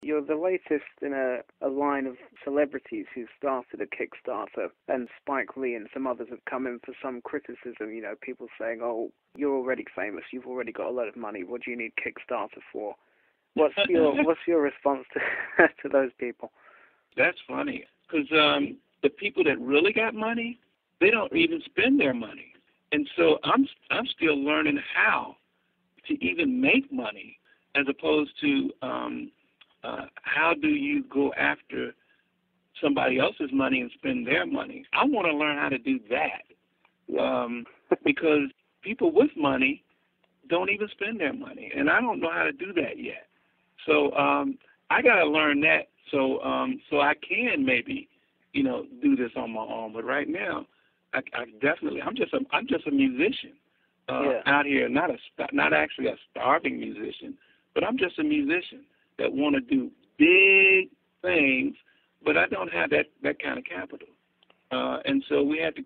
You're the latest in a line of celebrities who started a Kickstarter, and Spike Lee and some others have come in for some criticism. You know, people saying, "Oh, you're already famous. You've already got a lot of money. What do you need Kickstarter for?" What's your response to those people? That's funny, because the people that really got money, they don't even spend their money, and so I'm still learning how to even make money, as opposed to how do you go after somebody else's money and spend their money. I want to learn how to do that, because people with money don't even spend their money, and I don't know how to do that yet. So I got to learn that so I can maybe, do this on my own. But right now, I definitely I'm just a musician out here, not actually a starving musician, but I'm just a musician that want to do big things, but I don't have that kind of capital. And so we had to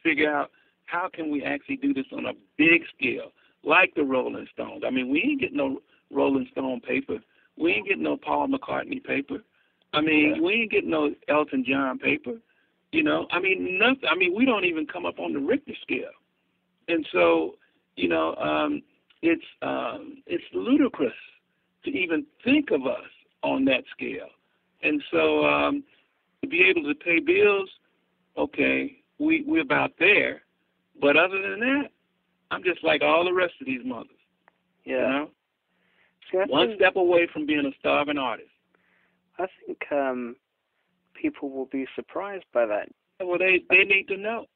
figure out how can we actually do this on a big scale, like the Rolling Stones. I mean, we ain't getting no Rolling Stone paper. We ain't getting no Paul McCartney paper. I mean, we ain't getting no Elton John paper. I mean, nothing. I mean, we don't even come up on the Richter scale. And so, it's ludicrous to even think of us on that scale. And so to be able to pay bills, okay, we're about there. But other than that, I'm just like all the rest of these mothers. Yeah. One step away from being a starving artist. I think people will be surprised by that. Well, they need to know.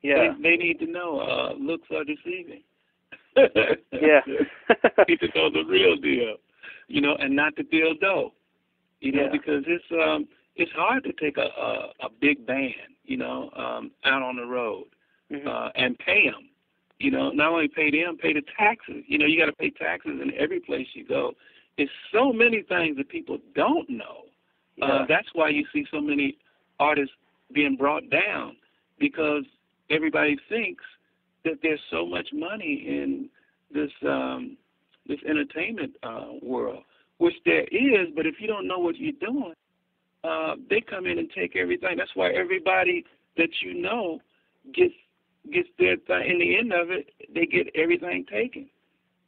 Yeah. They need to know. Looks are deceiving. Yeah. Need to know the real deal, and not the dildo, because it's hard to take a big band, out on the road, and pay them. Not only pay them, pay the taxes. You got to pay taxes in every place you go. There's so many things that people don't know. That's why you see so many artists being brought down, because everybody thinks that there's so much money in this entertainment world, which there is. But if you don't know what you're doing, they come in and take everything. That's why everybody that gets their thing. In the end of it, they get everything taken,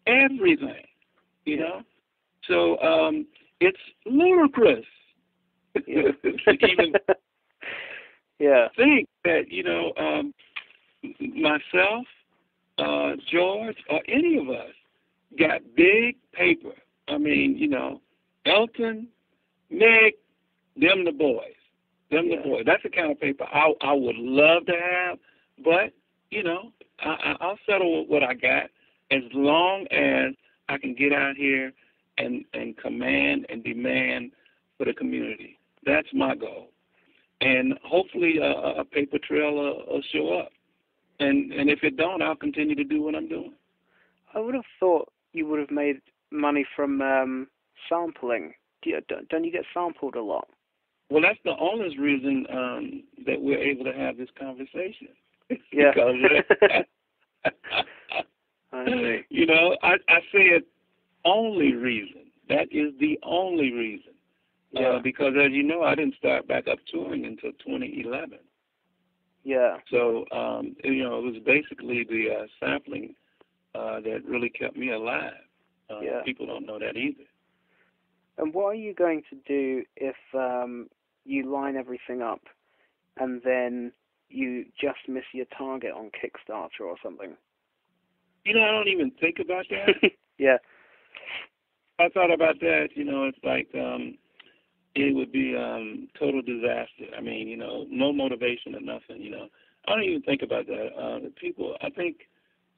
everything. So it's ludicrous to even think that myself, George, or any of us got big paper. I mean, Elton, Nick, them the boys. The boys. That's the kind of paper I would love to have, but, I'll settle with what I got as long as I can get out here and command and demand for the community. That's my goal. And hopefully a paper trail will show up. And if it don't, I'll continue to do what I'm doing. I would have thought you would have made money from sampling. Don't you get sampled a lot? Well, that's the only reason that we're able to have this conversation. Yeah. I said only reason. That is the only reason. Because, as you know, I didn't start back up touring until 2011. Yeah. So, it was basically the sampling that really kept me alive. People don't know that either. And what are you going to do if you line everything up and then you just miss your target on Kickstarter or something? I don't even think about that. Yeah. I thought about that. It's like it would be total disaster. I mean, no motivation or nothing. I don't even think about that. The people, I think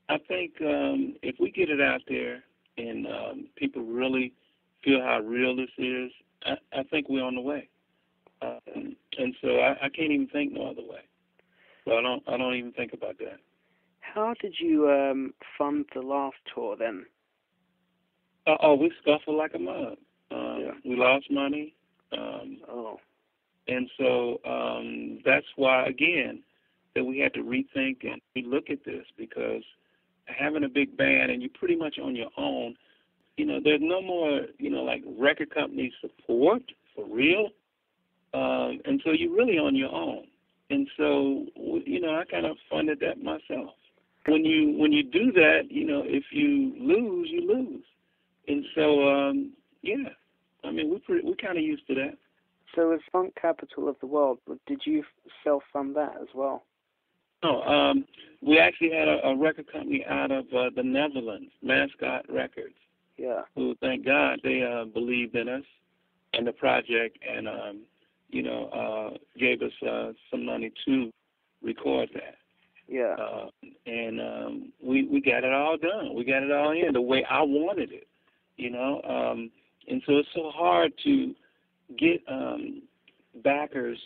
if we get it out there and people really feel how real this is, I think we're on the way. And so I can't even think no other way. So I don't even think about that. How did you fund the last tour then? We scuffled like a mug. We lost money. And so that's why, again, that we had to rethink and relook at this, because having a big band and you're pretty much on your own, there's no more, like record company support for real. And so you're really on your own. And so, I kind of funded that myself. When you do that, if you lose, you lose. And so, yeah, I mean, we're kind of used to that. So as Funk Capital of the World, did you self-fund that as well? No, we actually had a record company out of the Netherlands, Mascot Records. Yeah. Who, thank God, they believed in us and the project, and gave us some money to record that. Yeah. And we got it all done. We got it all in the way I wanted it, and so it's so hard to get backers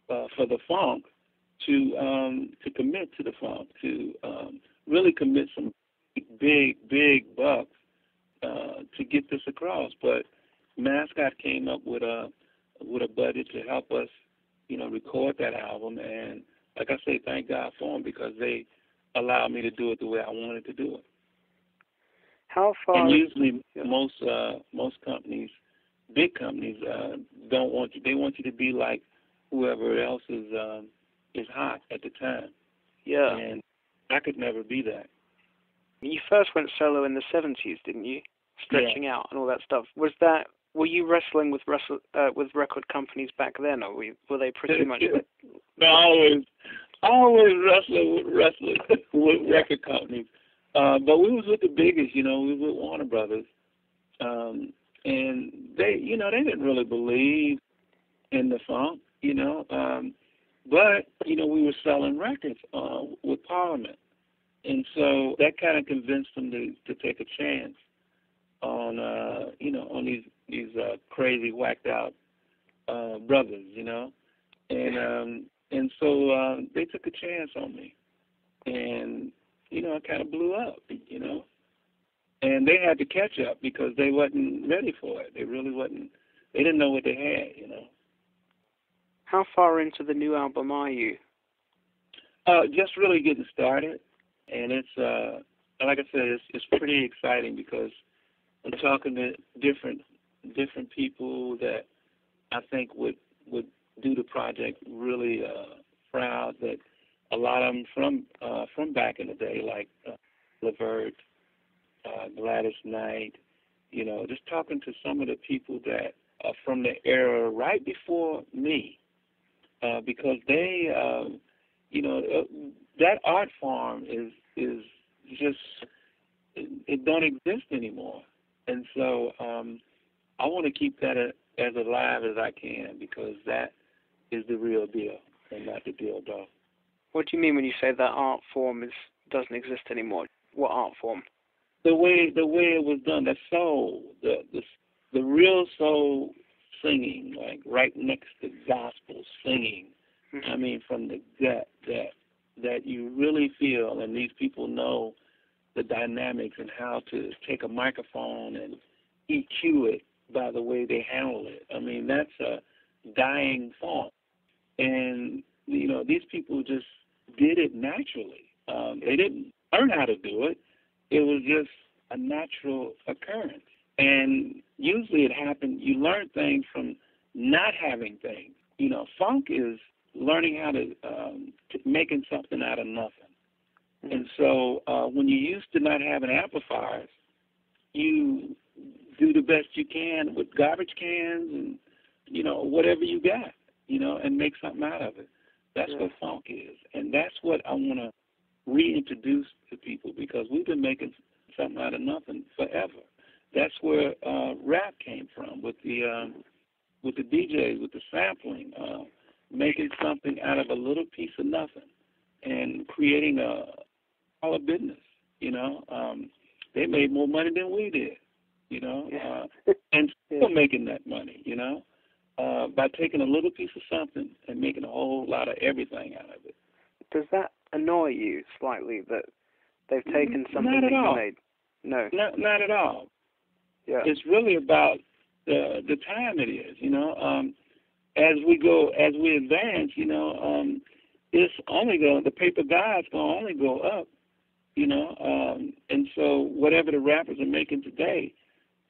for the funk to commit to the funk, to really commit some big bucks to get this across. But Mascot came up with a budget to help us, record that album, and like I say, thank God for them, because they allowed me to do it the way I wanted to do it. How far? And usually, most companies, big companies, don't want you. They want you to be like whoever else is hot at the time. Yeah. And I could never be that. You first went solo in the 70s, didn't you? Stretching out and all that stuff. Were you wrestling with record companies back then, or were they pretty much? No, always wrestling with record companies. But we was with the biggest, we was with Warner Brothers, and they, they didn't really believe in the funk, but we were selling records with Parliament, and so that kind of convinced them to take a chance on, on these crazy, whacked out brothers, and so they took a chance on me, and I kind of blew up, and they had to catch up because they wasn't ready for it. They really wasn't. They didn't know what they had, How far into the new album are you? Just really getting started, and it's like I said, it's pretty exciting because I'm talking to different people that I think would do the project really proud. That a lot of them from back in the day, like Levert, Gladys Knight, just talking to some of the people that are from the era right before me, because they, that art form is just, it don't exist anymore, and so I want to keep that as alive as I can, because that is the real deal and not the deal doll. What do you mean when you say that art form doesn't exist anymore? What art form? The way it was done, that soul, the real soul singing, like right next to gospel singing. Mm-hmm. I mean, from the gut, that you really feel, and these people know the dynamics and how to take a microphone and EQ it by the way they handle it. I mean, that's a dying form, and these people just did it naturally. They didn't learn how to do it. It was just a natural occurrence. And usually it happened, you learn things from not having things. Funk is learning how to making something out of nothing. Mm-hmm. And so when you're used to not having amplifiers, you do the best you can with garbage cans and, whatever you got, and make something out of it. That's what funk is. And that's what I want to reintroduce to people, because we've been making something out of nothing forever. That's where rap came from, with the DJs, with the sampling, making something out of a little piece of nothing and creating a business. They made more money than we did, and still making that money, by taking a little piece of something and making a whole lot of everything out of it. Does that annoy you slightly that they've taken something not at that all. you made? No. Not at all. Yeah. It's really about the time it is, as we advance, it's only the paper god's gonna only go up, and so whatever the rappers are making today,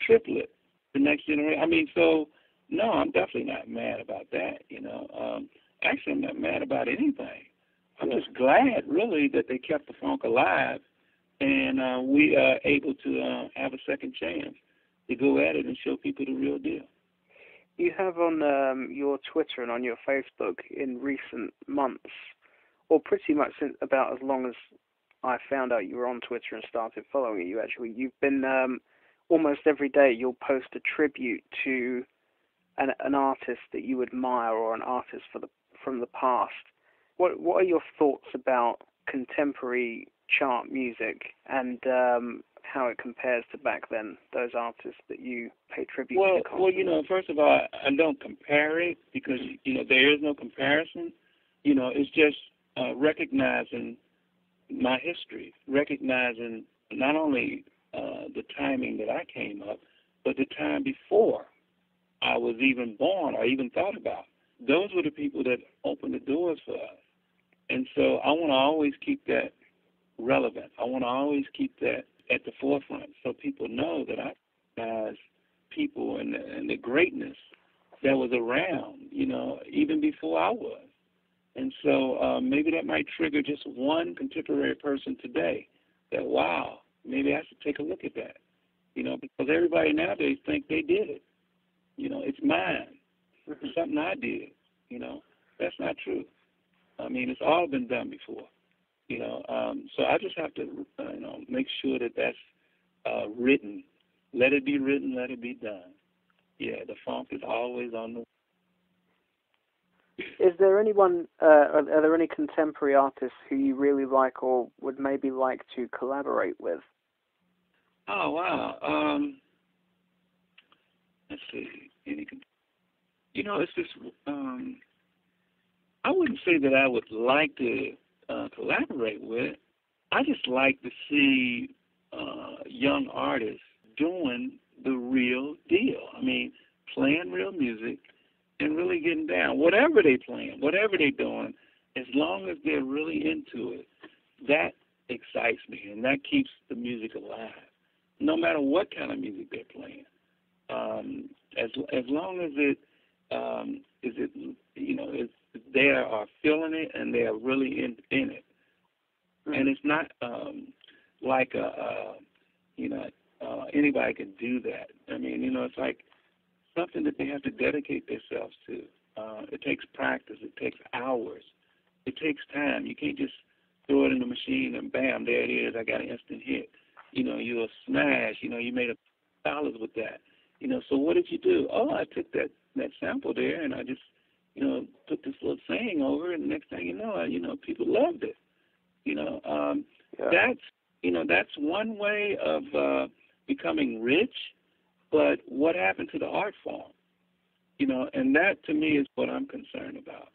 triplet, the next generation. I mean, so no, I'm definitely not mad about that. Actually, I'm not mad about anything. I'm just glad, really, that they kept the funk alive, and we are able to have a second chance to go at it and show people the real deal. You have on your Twitter and on your Facebook in recent months, or pretty much since about as long as I found out you were on Twitter and started following you, actually, you've been almost every day you'll post a tribute to an artist that you admire or an artist from the past. What are your thoughts about contemporary chart music and how it compares to back then, those artists that you pay tribute to constantly? Well, first of all, I don't compare it because, there is no comparison. It's just recognizing my history, recognizing not only the timing that I came up, but the time before I was even born or even thought about. Those were the people that opened the doors for us. And so I want to always keep that relevant. I want to always keep that at the forefront so people know that I recognize people and the greatness that was around, even before I was. And so maybe that might trigger just one contemporary person today that, wow, maybe I should take a look at that, because everybody nowadays think they did it. It's mine. It's something I did. That's not true. I mean, it's all been done before. So I just have to, make sure that that's written. Let it be written, let it be done. Yeah, the funk is always on the. Is there anyone, are there any contemporary artists who you really like or would maybe like to collaborate with? Oh, wow. Let's see. It's just, I wouldn't say that I would like to collaborate with. I just like to see young artists doing the real deal. I mean, playing real music and really getting down. Whatever they playing, whatever they're doing, as long as they're really into it, that excites me and that keeps the music alive. No matter what kind of music they're playing, as long as they are feeling it and they are really in it, and it's not like anybody can do that. I mean, it's like something that they have to dedicate themselves to. It takes practice. It takes hours. It takes time. You can't just throw it in the machine and bam, there it is. I got an instant hit. You're a smash. You made $1 with that. So what did you do? Oh, I took that sample there and I just, put this little saying over it, and the next thing you know, people loved it. That's one way of becoming rich. But what happened to the art form? And that to me is what I'm concerned about.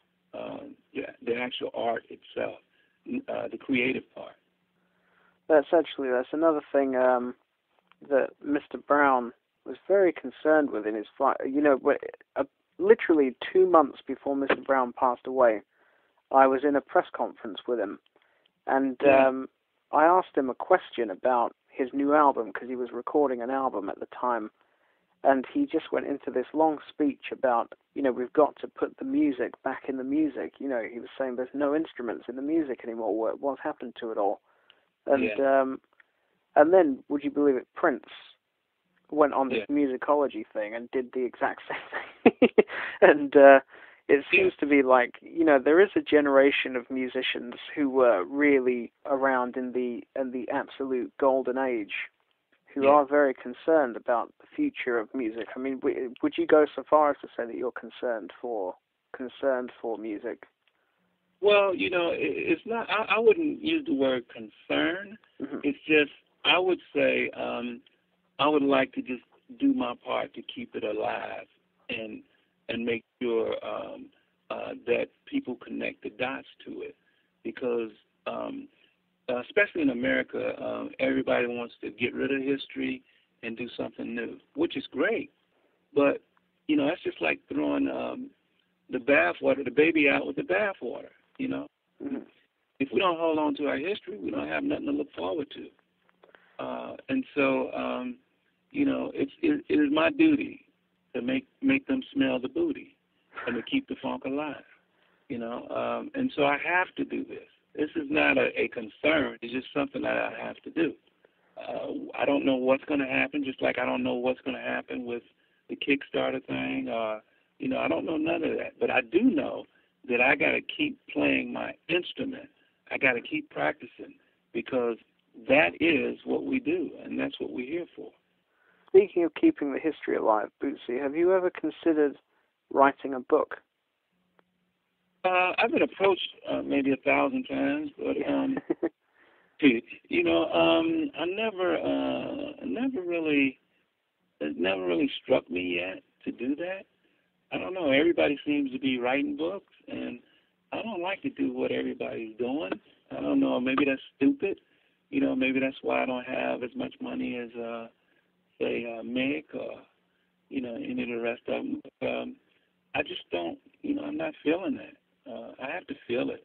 The actual art itself, the creative part. That's another thing that Mr. Brown was very concerned with in his flight. Literally 2 months before Mr. Brown passed away, I was in a press conference with him, and I asked him a question about his new album because he was recording an album at the time, and he just went into this long speech about, we've got to put the music back in the music. He was saying there's no instruments in the music anymore. What's happened to it all? And then, would you believe it, Prince went on this musicology thing and did the exact same thing. And it seems to be like, there is a generation of musicians who were really around in the absolute golden age who are very concerned about the future of music. I mean, would you go so far as to say that you're concerned for music? Well, it's not. I wouldn't use the word concern. Mm-hmm. It's just I would say I would like to just do my part to keep it alive and make sure that people connect the dots to it, because especially in America, everybody wants to get rid of history and do something new, which is great. But that's just like throwing the baby out with the bathwater. Mm-hmm. If we don't hold on to our history, we don't have nothing to look forward to. And so, it is my duty to make them smell the booty and to keep the funk alive. And so I have to do this. This is not a concern. It's just something that I have to do. I don't know what's going to happen, just like I don't know what's going to happen with the Kickstarter thing. I don't know none of that. But I do know that I got to keep playing my instrument. I got to keep practicing because that is what we do, and that's what we're here for. Speaking of keeping the history alive, Bootsy, have you ever considered writing a book? I've been approached maybe 1,000 times, but it never really struck me yet to do that. I don't know. Everybody seems to be writing books, and I don't like to do what everybody's doing. I don't know. Maybe that's stupid. Maybe that's why I don't have as much money as, say, Mick or, any of the rest of them. But, I just don't, I'm not feeling that. I have to feel it.